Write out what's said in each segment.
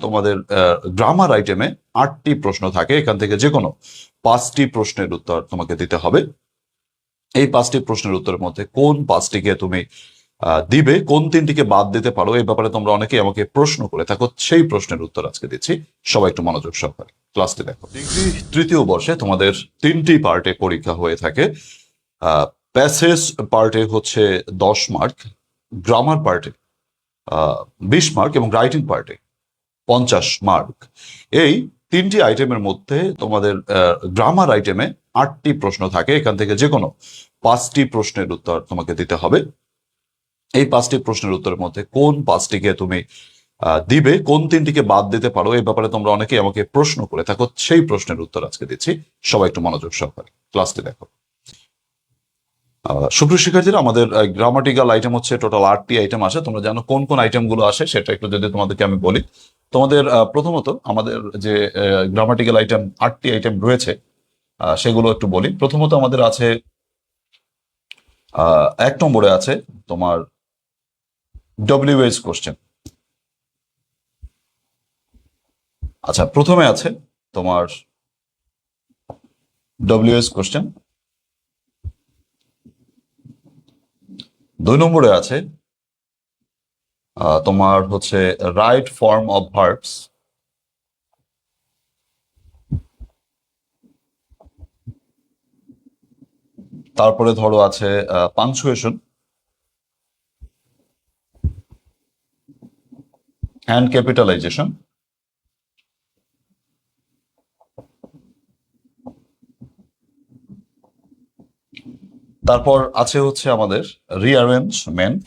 তোমাদের গ্রামার আইটেমে 8টি প্রশ্ন থাকে, এখান থেকে যে কোনো 5টি প্রশ্নের উত্তর তোমাকে দিতে হবে। এই 5টি প্রশ্নের উত্তরের মধ্যে কোন 5টিকে তুমি দিবে, কোন 3টিকে বাদ দিতে পারো, এই ব্যাপারে তোমরা অনেকেই আমাকে প্রশ্ন করে থাকো। সেই প্রশ্নের উত্তর আজকে দিচ্ছি, সবাই একটু মনোযোগ সহকারে ক্লাসটি দেখো। ডিগ্রি তৃতীয় বর্ষে তোমাদের 3টি পার্টে পরীক্ষা হয়ে থাকে। প্যাসেজ পার্টে হচ্ছে 10 মার্ক, গ্রামার পার্টে 20 মার্ক এবং রাইটিং পার্টে 50 মার্ক। এই 3টি আইটেমের মধ্যে তোমাদের গ্রামার আইটেমে 8টি প্রশ্ন থাকে, এখান থেকে যে কোনো 5টি প্রশ্নের উত্তর তোমাকে দিতে হবে। এই 5টি প্রশ্নের উত্তরের মধ্যে কোন 5টিকে তুমি দিবে, কোন 3টিকে বাদ দিতে পারো, এই ব্যাপারে তোমরা অনেকেই আমাকে প্রশ্ন করে থাকো। সেই প্রশ্নের উত্তর আজকে দিচ্ছি, সবাই একটু মনোযোগ সহকারে ক্লাসটি দেখো। সুপ্রিয় শিক্ষার্থীরা, আমাদের গ্রামাটিক্যাল আইটেম হচ্ছে টোটাল 8টি আইটেম আসে। তোমরা জানো কোন কোন আইটেম গুলো আসে, সেটা একটু যদি তোমাদেরকে আমি বলি। তোমাদের প্রথমত আমাদের যে গ্রামাটিক্যাল আইটেম 8টি আইটেম রয়েছে সেগুলো একটু বলি। প্রথমত আমাদের আছে 1 নম্বরে আছে তোমার ডব্লিউএইচ কোশ্চেন। আচ্ছা, প্রথমে আছে তোমার ডব্লিউএইচ কোশ্চেন। 2 নম্বরে আছে তোমার হচ্ছে রাইট ফর্ম অফ ভার্বস। তারপরে ধরো আছে পাংচুয়েশন অ্যান্ড ক্যাপিটালাইজেশন। তারপর আছে হচ্ছে আমাদের রিঅ্যারেঞ্জমেন্ট।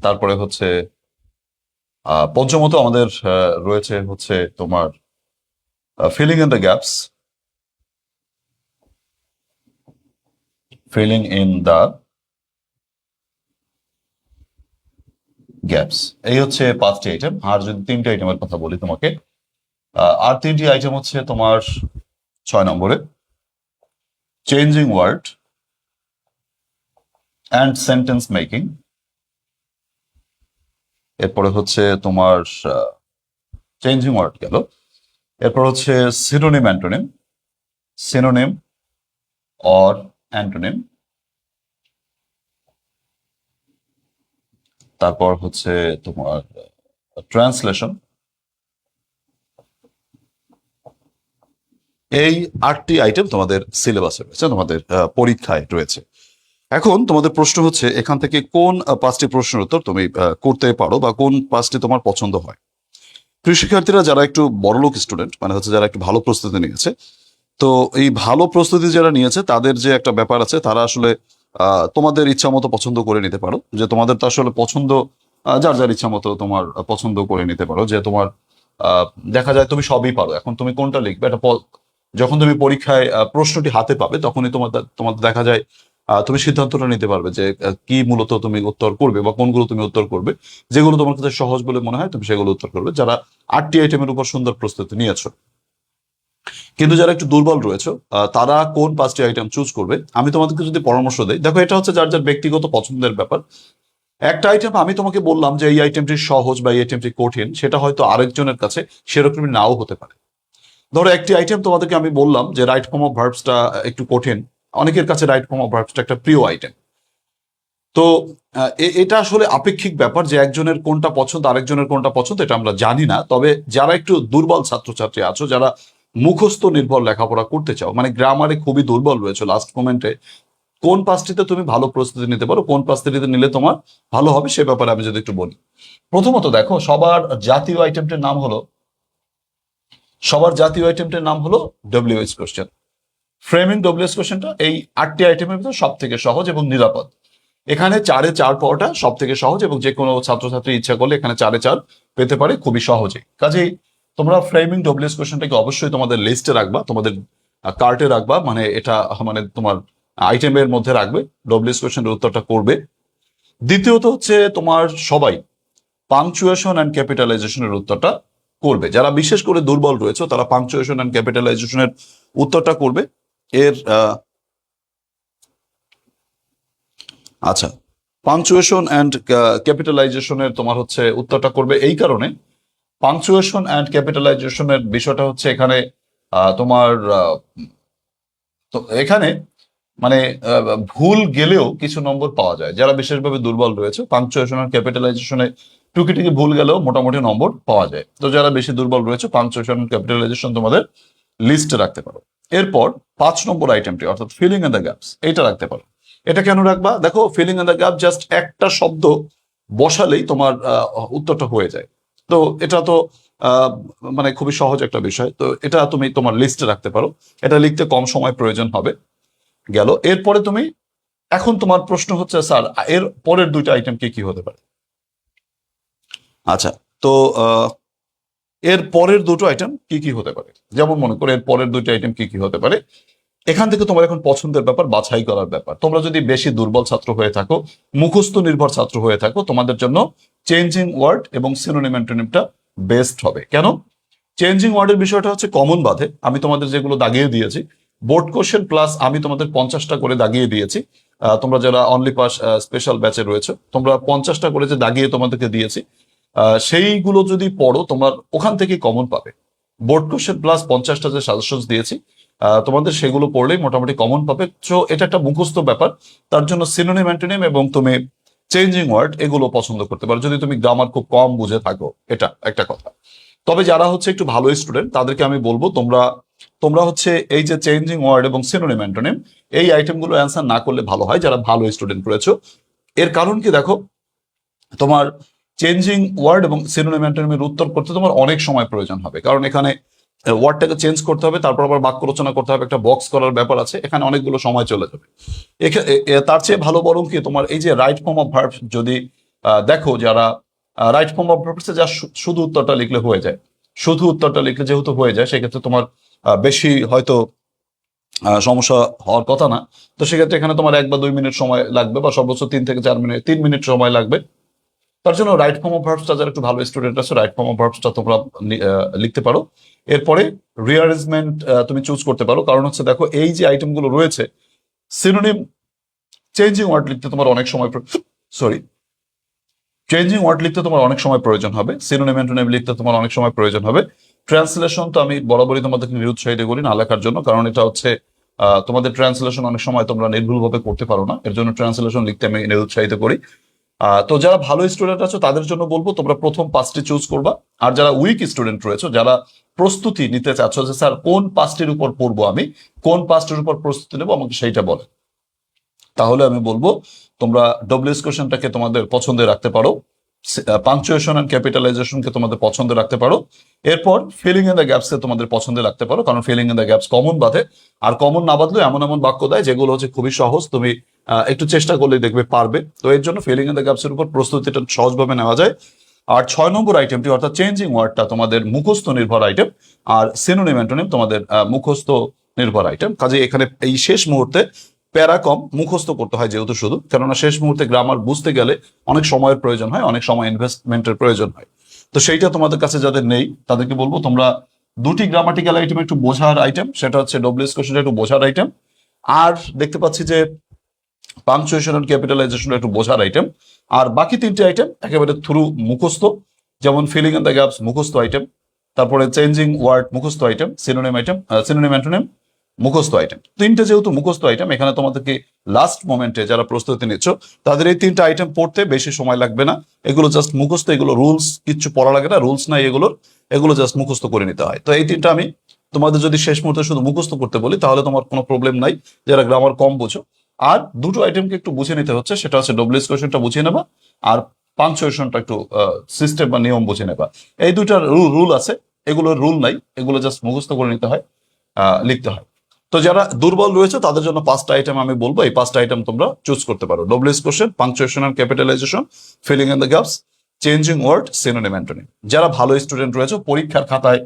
তারপরে হচ্ছে পঞ্চমত আমাদের রয়েছে হচ্ছে তোমার ফিলিং ইন দ্য গ্যাপস। এই হচ্ছে 5টি আইটেম। আর যদি 3টি আইটেমের কথা বলি তোমাকে, আর 3টি আইটেম হচ্ছে তোমার 6 নম্বরে changing word and sentence making. এরপরে হচ্ছে তোমার চেঞ্জিং ওয়ার্ড গেল। এরপর হচ্ছে synonym antonym, synonym or antonym. তারপর হচ্ছে তোমার ট্রান্সলেশন। এই 8টি আইটেম তোমাদের সিলেবাসে রয়েছে, তোমাদের পরীক্ষায় রয়েছে। এখন তোমাদের প্রশ্ন হচ্ছে এখান থেকে কোন 5টি প্রশ্নের উত্তর তুমি করতে পারো বা কোন 5টি তোমার পছন্দ হয়। প্রিয় শিক্ষার্থীরা, যারা একটু বড়লোক স্টুডেন্ট, মানে হচ্ছে যারা একটু ভালো প্রস্তুতি নিয়েছে, তো এই ভালো প্রস্তুতি যারা নিয়েছে তাদের যে একটা ব্যাপার আছে, তারা আসলে তোমাদের ইচ্ছা মতো পছন্দ করে নিতে পারো। যে তোমাদের তো আসলে পছন্দ যার যার ইচ্ছা মতো তোমার পছন্দ করে নিতে পারো। যে তোমার দেখা যায় তুমি সবই পারো, এখন তুমি কোনটা লিখবে এটা যখন তুমি পরীক্ষায় প্রশ্নটি হাতে পাবে তখনই তোমাদের দেখা যায় তুমি সিদ্ধান্তটা নিতে পারবে যে কি মূলত তুমি উত্তর করবে বা কোনগুলো তুমি উত্তর করবে। যেগুলো তোমার কাছে সহজ বলে মনে হয় তুমি সেগুলো উত্তর করবে, যারা 8টি আইটেমের উপর সুন্দর প্রস্তুতি নিয়েছো। কিন্তু যারা একটু দুর্বল রয়েছে তারা কোন 5টি আইটেম চুজ করবে, আমি তোমাদেরকে যদি পরামর্শ দেই, দেখো এটা হচ্ছে যার যার ব্যক্তিগত পছন্দের ব্যাপার। একটা আইটেম আমি তোমাকে বললাম যে এই আইটেমটি সহজ বা এই আইটেমটি কঠিন, সেটা হয়তো আরেকজনের কাছে সেরকমই নাও হতে পারে। ধরো একটি আইটেম তোমাদেরকে আমি বললাম যে রাইট ফর্ম অফ ভার্বসটা একটু কঠিন, অনেকের কাছে রাইট ফর্ম অফ ভার্বসটা একটা প্রিয় আইটেম। তো এটা আসলে আপেক্ষিক ব্যাপার যে একজনের কোনটা পছন্দ আরেকজনের কোনটা পছন্দ এটা আমরা জানি না। তবে যারা একটু দুর্বল ছাত্রছাত্রী আছো, যারা মুখস্থ নির্ভর লেখাপড়া করতে চাও, মানে গ্রামারে খুবই দুর্বল রয়েছে, লাস্ট মোমেন্টে কোন 5টিতে তুমি ভালো প্রস্তুতি নিতে পারো, কোন 5টিতে নিলে তোমার ভালো হবে, সে ব্যাপারে আমি যদি একটু বলি। প্রথমত দেখো, সবার জাতীয় আইটেমটির নাম হলো ডব্লিউএইচ কোশ্চেন। ফ্রেমিং ডব্লিউএইচ কোশ্চেনটা এই 8টি আইটেমের ভিতরে সব থেকে সহজ এবং নিরাপদ। এখানে 4-এ 4 পাওয়াটা সব থেকে সহজ এবং যে কোনো ছাত্রছাত্রী ইচ্ছা করলে এখানে 4-এ 4 পেতে পারে খুবই সহজে। কাজেই তোমরা ফ্রেমিং ডব্লিউএইচ কোশ্চেনটাকে অবশ্যই তোমাদের লিস্টে রাখবা, তোমাদের কার্টে রাখবা, মানে এটা মানে তোমার আইটেমের মধ্যে রাখবে, ডব্লিউএইচ কোশ্চেনের উত্তরটা করবে। দ্বিতীয়ত হচ্ছে তোমার সবাই পাংচুয়েশন অ্যান্ড ক্যাপিটালাইজেশনের উত্তরটা করবে। যারা বিশেষ করে দুর্বল রয়েছে তারা পাংচুয়েশন অ্যান্ড ক্যাপিটালাইজেশনের উত্তরটা করবে। এর আচ্ছা, পাংচুয়েশন অ্যান্ড ক্যাপিটালাইজেশনের তোমার হচ্ছে উত্তরটা করবে এই কারণে, পাংচুয়েশন অ্যান্ড ক্যাপিটালাইজেশনের বিষয়টা হচ্ছে এখানে তোমার তো এখানে মানে ভুল গেলেও কিছু নম্বর পাওয়া যায়। যারা বিশেষভাবে দুর্বল রয়েছে পাংচুয়েশন আর ক্যাপিটালাইজেশনে টুকিটাকি ভুল গেলেও মোটামুটি নম্বর পাওয়া যায়। তো যারা বেশি দুর্বল রয়েছে পাংচুয়েশন ক্যাপিটালাইজেশন তোমাদের লিস্টে রাখতে পারো। এরপর 5 নম্বর আইটেমটি অর্থাৎ ফিলিং ইন দ্য গ্যাপস, এটা রাখতে পারো। এটা কেন রাখবা? দেখো, filling in the gap just একটা শব্দ বসালেই তোমার উত্তরটা হয়ে যায়। তো এটা তো আহ, মানে খুবই সহজ একটা বিষয়। তো এটা তুমি তোমার লিস্টে রাখতে পারো। এটা লিখতে কম সময় প্রয়োজন হবে। গেল। এরপরে তুমি, এখন তোমার প্রশ্ন হচ্ছে স্যার এর পরের দুইটা আইটেম কি কি হতে পারে? আচ্ছা, তো এর পরের দুটো আইটেম কি কি হতে পারে? যেমন মনে করো এর পরের দুইটা আইটেম কি কি হতে পারে, এখান থেকে তোমার এখন পছন্দের ব্যাপার, বাছাই করার ব্যাপার। তোমরা যদি বেশি দুর্বল ছাত্র হয়ে থাকো, মুখস্থ নির্ভর ছাত্র হয়ে থাকো, তোমাদের জন্য চেঞ্জিং ওয়ার্ড এবং সিনোনিম অ্যান্টোনিমটা বেস্ট হবে। কেন? চেঞ্জিং ওয়ার্ডের বিষয়টা হচ্ছে কমন বাঁধে। আমি তোমাদের যেগুলো দাগিয়ে দিয়েছি বোর্ড কোশ্চেন প্লাস আমি তোমাদের 50টা করে দাগিয়ে দিয়েছি। তোমরা যারা অনলি পাস স্পেশাল ব্যাচে রয়েছে তোমরা 50টা করে যে দাগিয়ে তোমাদেরকে দিয়েছি, সেইগুলো যদি পড়ো তোমার ওখান থেকে কমন পাবে। বোর্ড কোশ্চেন প্লাস 50টা যে সাজেশন দিয়েছি তোমাদের সেগুলো পড়লেই মোটামুটি কমন পাবে। তো এটা একটা মুখস্থ ব্যাপার। তার জন্য সিনোনিম অ্যান্টোনিম এবং তুমি চেঞ্জিং ওয়ার্ড এগুলো পছন্দ করতে পারো যদি তুমি গ্রামার খুব কম বুঝে থাকো। এটা একটা কথা। তবে যারা হচ্ছে একটু ভালো স্টুডেন্ট তাদেরকে আমি বলবো তোমরা তোমরা হচ্ছে এই যে চেঞ্জিং ওয়ার্ড এবং সিনোনিম অ্যান্টোনিম এই আইটেমগুলো অ্যান্সার না করলে ভালো হয়, যারা ভালো স্টুডেন্ট রয়েছে। এর কারণ কি দেখো, তোমার চেঞ্জিং ওয়ার্ড এবং সিনোনিম অ্যান্টোনিমের উত্তর করতে তোমার অনেক সময় প্রয়োজন হবে, কারণ এখানে ওয়ার্ডটাকে চেঞ্জ করতে হবে, তারপর আবার বাক্য রচনা করতে হবে, একটা বক্স করার ব্যাপার আছে, এখানে অনেকগুলো সময় চলে যাবে। তার চেয়ে ভালো বরং কি তোমার এই যে রাইট ফর্ম অফ ভার্ব যদি দেখো, যারা রাইট ফর্ম অফ ভার্বসে যা শুধু উত্তরটা লিখলে হয়ে যায়, শুধু উত্তরটা লিখলে যেহেতু হয়ে যায় সেক্ষেত্রে তোমার বেশি হয়তো সমস্যা হওয়ার কথা না। তো সেক্ষেত্রে এখানে তোমার 1 বা 2 মিনিট সময় লাগবে, বা সর্বোচ্চ 3 থেকে 4 মিনিট, 3 মিনিট সময় লাগবে। তার জন্য রাইট ফর্ম অফ ভার্বসটা যারা একটু ভালো স্টুডেন্ট আছে রাইট ফর্ম অফ ভার্বসটা তোমরা লিখতে পারো। এরপরে রিঅ্যারেঞ্জমেন্ট তুমি চুজ করতে পারো, কারণ হচ্ছে দেখো এই যে আইটেমগুলো রয়েছে, সিনোনিম চেঞ্জিং ওয়ার্ড লিখতে তোমার অনেক সময়, সরি, চেঞ্জিং ওয়ার্ড লিখতে তোমার অনেক সময় প্রয়োজন হবে, সিনোনিম অ্যান্টোনিম লিখতে তোমার অনেক সময় প্রয়োজন হবে। ট্রান্সলেশন তো আমি বরাবরই তোমাদেরকে নিরুৎসাহিত করি না লেখার জন্য, কারণ এটা হচ্ছে তোমাদের ট্রান্সলেশন অনেক সময় তোমরা নির্ভুলভাবে করতে পারো না, এর জন্য ট্রান্সলেশন লিখতে আমি নিরুৎসাহিত করি। তো যারা ভালো স্টুডেন্ট আছো তাদের জন্য বলবো তোমরা প্রথম 5টি চুজ করবা। আর যারা উইক স্টুডেন্ট রয়েছে, যারা প্রস্তুতি নিতে চাচ্ছ যে স্যার কোন 5টির উপর পড়বো, আমি কোন 5টির উপর প্রস্তুতি নেবো আমাকে সেইটা বলে, তাহলে আমি বলবো তোমরা ডব্লিউএস কোশ্চেনটাকে তোমাদের পছন্দে রাখতে পারো, পাংচুয়েশন এন্ড ক্যাপিটালাইজেশনকে তোমাদের পছন্দে রাখতে পারো। এরপর ফিলিং ইন দ্য গ্যাপস তোমাদের পছন্দে রাখতে পারো, কারণ filling in the gaps common বাঁধে। আর কমন না বাঁধলেও এমন এমন বাক্য দেয় যেগুলো হচ্ছে খুবই সহজ, তুমি একটু চেষ্টা করলে দেখবে পারবে। তো এর জন্য ফিলিং ইন দ্য গ্যাপস এর উপর প্রস্তুতিটা সহজভাবে নেওয়া যায়। আর 6 নম্বর আইটেমটি অর্থাৎ চেঞ্জিং ওয়ার্ডটা তোমাদের মুখস্থ নির্ভর আইটেম, আর সিনোনিম অ্যান্টোনিম তোমাদের মুখস্থ নির্ভর আইটেম। কাজে এখানে এই শেষ মুহূর্তে প্যারা কম, মুখস্থ করতে হয় যেহেতু শুধু, কেননা শেষ মুহূর্তে গ্রামার বুঝতে গেলে অনেক সময়ের প্রয়োজন হয়, অনেক সময় ইনভেস্টমেন্টের প্রয়োজন হয়। তো সেইটা তোমাদের কাছে যাদের নেই তাদেরকে বলবো তোমরা দুটি গ্রামাটিক্যাল আইটেম একটু বোঝার আইটেম, সেটা হচ্ছে ডব্লিউএস কোশ্চেনটা একটু বোঝার আইটেম। আর দেখতে পাচ্ছি যে পাংচুয়েশন এন্ড ক্যাপিটালাইজেশন একটু বোঝার আইটেম। আর বাকি 3টে আইটেম একেবারে থ্রু মুখস্থ, যেমন ফিলিং ইন দ্য গ্যাপস মুখস্থ আইটেম, তারপরে চেঞ্জিং ওয়ার্ড মুখস্থ আইটেম, সিনোনিম অ্যান্টোনিম মুখস্থ আইটেম। 3টে যেহেতু মুখস্থ আইটেম, এখানে তোমাদেরকে লাস্ট মোমেন্টে যারা প্রস্তুতি নিচ্ছ তাদের এই 3টে আইটেম পড়তে বেশি সময় লাগবে না। এগুলো জাস্ট মুখস্থ, এগুলো রুলস কিচ্ছু পড়া লাগে না, রুলস নাই এগুলোর, এগুলো জাস্ট মুখস্থ করে নিতে হয়। তো এই 3টা আমি তোমাদের যদি শেষ মুহূর্তে শুধু মুখস্থ করতে বলি তাহলে তোমার কোনো প্রবলেম নাই, যারা গ্রামার কম বোঝো। আর দুটো আইটেমকে একটু বুঝে নিতে হচ্ছে, সেটা হচ্ছে ডব্লিউএস কোশ্চেনটা বুঝিয়ে নেবা আর পাংচুয়েশনটা একটু সিস্টেম বা নিয়ম বুঝে নেবা। এই দুইটার রুল আছে, এগুলোর রুল নাই, এগুলো জাস্ট মুখস্থ করে নিতে হয়, লিখতে হয়। তো যারা দুর্বল রয়েছে তাদের জন্য 5টা আইটেম আমি বলবো, এই 5টা আইটেম তোমরা চুজ করতে পারো: WS question, punctuation and capitalisation, filling in the gaps, changing word, synonym antonym. যারা ভালো স্টুডেন্ট রয়েছে পরীক্ষার খাতায়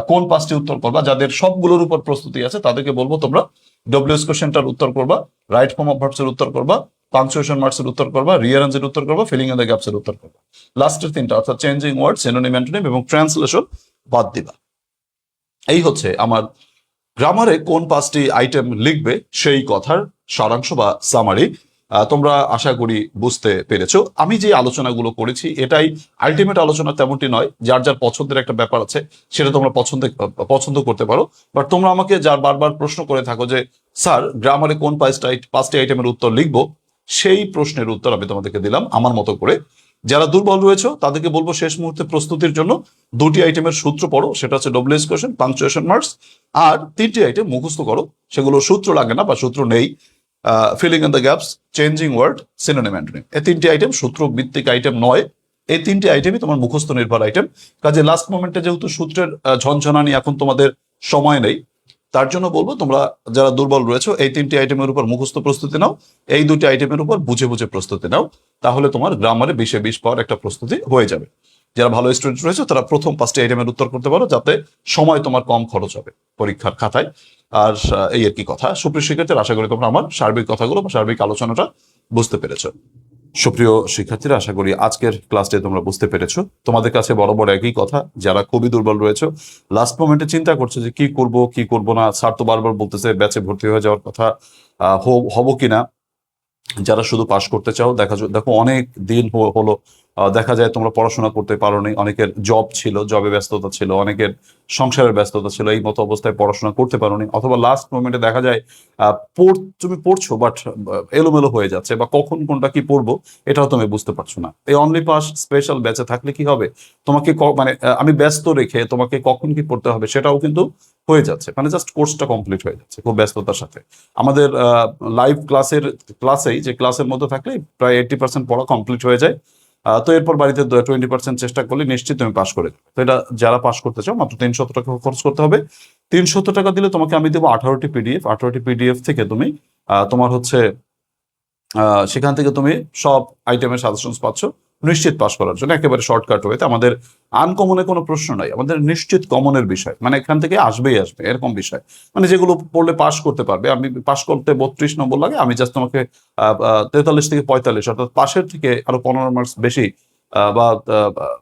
কোন 5টি উত্তর করবা, যাদের সবগুলোর উপর প্রস্তুতি আছে তাদেরকে বলবো তোমরা ডব্লিউএস কোশ্চেনটার উত্তর করবা, রাইট ফর্ম অফ ভার্বস এর উত্তর করবা, পাংচুয়েশন মার্কস এর উত্তর করবা, রিঅ্যারেঞ্জ এর উত্তর করবা, ফিলিং ইন দ্য গ্যাপস এর উত্তর করবা। লাস্টের 3টা অর্থাৎ চেঞ্জিং ওয়ার্ড, সিনোনিম অ্যান্টোনিম এবং ট্রান্সলেশন বাদ দিবা। এই হচ্ছে আমার গ্রামারে কোন 5টি আইটেম লিখবে সেই কথার সারাংশ বা সামারি। তোমরা আশা করি বুঝতে পেরেছো। আমি যে আলোচনাগুলো করেছি এটাই আলটিমেট আলোচনা তেমনটি নয়, যার যার পছন্দের একটা ব্যাপার আছে, সেটা তোমরা পছন্দ করতে পারো। বাট তোমরা আমাকে যার বারবার প্রশ্ন করে থাকো যে স্যার গ্রামারে কোন পাঁচটি আইটেমের উত্তর লিখবো, সেই প্রশ্নের উত্তর আমি তোমাদেরকে দিলাম আমার মতো করে। যারা দুর্বল রয়েছে তাদেরকে বলবো শেষ মুহূর্তে প্রস্তুতির জন্য দুটি আইটেমের সূত্র পড়ো, সেটা হচ্ছে ডব্লিউএস কোয়েশ্চেন, পাংচুয়েশন মার্কস, আর তিনটি আইটেম মুখস্থ করো। সেগুলো সূত্র লাগে না বা সূত্র নেই, filling in the gaps, changing word, synonym antonym, এই তিনটি আইটেম সূত্র ভিত্তিক আইটেম নয়। এই তিনটি আইটেমই তোমার মুখস্থ নির্ভর আইটেম। কাজে লাস্ট মোমেন্টে যেহেতু সূত্রের ঝনঝনানি এখন তোমাদের সময় নেই, তার জন্য বলবো তোমরা যারা দুর্বল রয়েছে এই তিনটি আইটেমের উপর মুখস্থ প্রস্তুতি নাও, এই দুটি আইটেমের উপর বুঝে বুঝে প্রস্তুতি নাও, তাহলে তোমার গ্রামারে 20-20 পাওয়ার একটা প্রস্তুতি হয়ে যাবে। যারা ভালো স্টুডেন্ট রয়েছে তারা প্রথম 5টি আইটেমের উত্তর করতে পারো, যাতে সময় তোমার কম খরচ হবে পরীক্ষার খাতায়। আর এই আর কি কথা। সুপ্রিয় শিক্ষার্থীরা, আশা করি তোমরা আমার সার্বিক কথাগুলো বা সার্বিক আলোচনাটা বুঝতে পেরেছো। সুপ্রিয় শিক্ষার্থীরা, আশা করি আজকের ক্লাসটি তোমরা বুঝতে পেরেছো। তোমাদের কাছে বরাবর একই কথা, যারা খুবই দুর্বল রয়েছে, লাস্ট মোমেন্টে চিন্তা করছে যে কি করব কি করব না, স্যার তো বারবার বলতেছে ব্যাচে ভর্তি হয়ে যাওয়ার কথা, হব কিনা, যারা শুধু পাশ করতে চাও, দেখো অনেক দিন হলো, দেখা যায় তোমরা পড়াশোনা করতে পারোনি, অনেকের জব ছিল, জবে ব্যস্ততা ছিল, অনেকের সংসারের ব্যস্ততা ছিল, এই মতো অবস্থায় পড়াশোনা করতে পারোনি, অথবা লাস্ট মোমেন্টে দেখা যায় তুমি পড়ছো বাট এলোমেলো হয়ে যাচ্ছে, বা কখন কোনটা কি পড়বো এটাও তুমি বুঝতে পারছো না। এই অনলি পাস স্পেশাল ব্যাচে থাকলে কি হবে, তোমাকে মানে আমি ব্যস্ত রেখে তোমাকে কখন কি পড়তে হবে সেটাও কিন্তু হয়ে যাচ্ছে, মানে জাস্ট কোর্সটা কমপ্লিট হয়ে যাচ্ছে খুব ব্যস্ততার সাথে। আমাদের লাইভ ক্লাসেই যে ক্লাসের মধ্যে থাকলে প্রায় 80% পড়া কমপ্লিট হয়ে যায়। তো এরপর বাড়িতে 20% চেষ্টা করলে নিশ্চিত তুমি পাস করে দেবে। তো এটা যারা পাস করতে চাও মাত্র 300 টাকা খরচ করতে হবে। 300 টাকা দিলে তোমাকে আমি দেবো 18টি পিডিএফ। 18টি পিডিএফ থেকে তুমি তোমার হচ্ছে সেখান থেকে তুমি সব আইটেমের সাজেশনস পাচ্ছ নিশ্চিত পাস করার জন্য, একেবারে শর্টকাট ওয়েতে। আমাদের আনকমনে কোনো প্রশ্ন নাই, আমাদের নিশ্চিত কমনের বিষয়, মানে এখান থেকে আসবেই আসবে এরকম বিষয়, মানে যেগুলো পড়লে পাস করতে পারবে। আমি পাস করতে 32 নম্বর লাগে, আমি জাস্ট তোমাকে 43 থেকে 45, অর্থাৎ পাশের থেকে আরো 15 মার্কস বেশি বা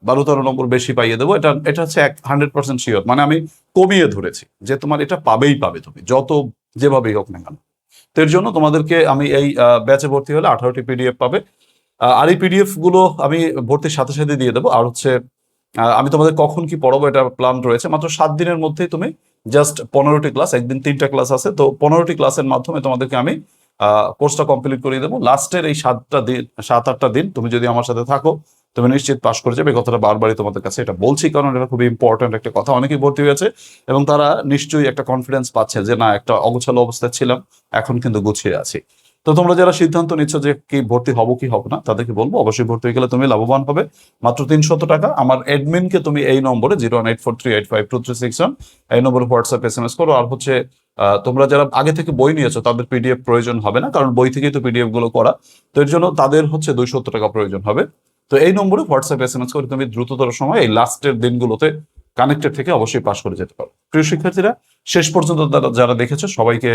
12-13 নম্বর বেশি পাইয়ে দেবো। এটা হচ্ছে 100% শিওর, মানে আমি কমিয়ে ধরেছি যে তোমার এটা পাবে তুমি যত যেভাবেই হোক না কেন। তো এর জন্য তোমাদেরকে আমি এই ব্যাচে ভর্তি হলে 18টি পিডিএফ পাবে। আর এই পিডিএফ গুলো আমি ভর্তির সাথে সাথে দিয়ে দেবো। আর হচ্ছে আমি তোমাদের কখন কি পড়াবো এটা প্ল্যান রয়েছে। মাত্র 7 দিনের মধ্যেই তুমি জাস্ট 15টি ক্লাস, একদিন 3টা ক্লাস আছে, তো 15টি ক্লাসের মাধ্যমে তোমাদেরকে আমি কোর্সটা কমপ্লিট করিয়ে দেবো। লাস্টের এই 7-8টা দিন তুমি যদি আমার সাথে থাকো, তুমি নিশ্চিত পাস করে যাবে। এই কথাটা বারবারই তোমাদের কাছে এটা বলছি, কারণ এটা খুবই ইম্পর্টেন্ট একটা কথা। অনেকেই ভর্তি হয়েছে এবং তারা নিশ্চয়ই একটা কনফিডেন্স পাচ্ছে যে না, একটা অগোছালো অবস্থায় ছিলাম, এখন কিন্তু গুছিয়ে আছি। তো তোমরা যারা সিদ্ধান্ত নিচ্ছ যে কি ভর্তি হবো কি হবে না, তাদেরকে বলবো অবশ্যই ভর্তি হয়ে গেলে তুমি লাভবান হবে। মাত্র 300 টাকা। আমার অ্যাডমিনকে তুমি এই নম্বরে 01843852361 এই নম্বরে হোয়াটসঅ্যাপ SMS করো। আর হচ্ছে তোমরা যারা আগে থেকে বই নিয়েছো তাদের পিডিএফ প্রয়োজন হবে না, কারণ বই থেকেই তো পিডিএফ গুলো করা, তো এর জন্য তাদের হচ্ছে 270 টাকা প্রয়োজন হবে। তো এই নম্বরে হোয়াটসঅ্যাপ SMS করে তুমি দ্রুততর সময় এই লাস্টের দিনগুলোতে কানেক্টেড থেকে অবশ্যই পাস করে যেতে পারো। প্রিয় শিক্ষার্থীরা, শেষ পর্যন্ত যারা দেখেছো সবাইকে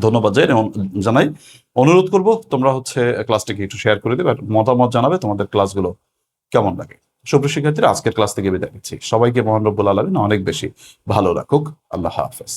ধন্যবাদ জানাই। অনুরোধ করব তোমরা হচ্ছে ক্লাসটিকে একটু শেয়ার করে দেবে, মতামত জানাবে তোমাদের ক্লাসগুলো কেমন লাগে। সুপ্রিয় শিক্ষার্থীরা, আজকের ক্লাস থেকে বিদায় নিচ্ছি। সবাইকে মহান রব্বুল আলামিন অনেক বেশি ভালো রাখুক। আল্লাহ হাফেজ।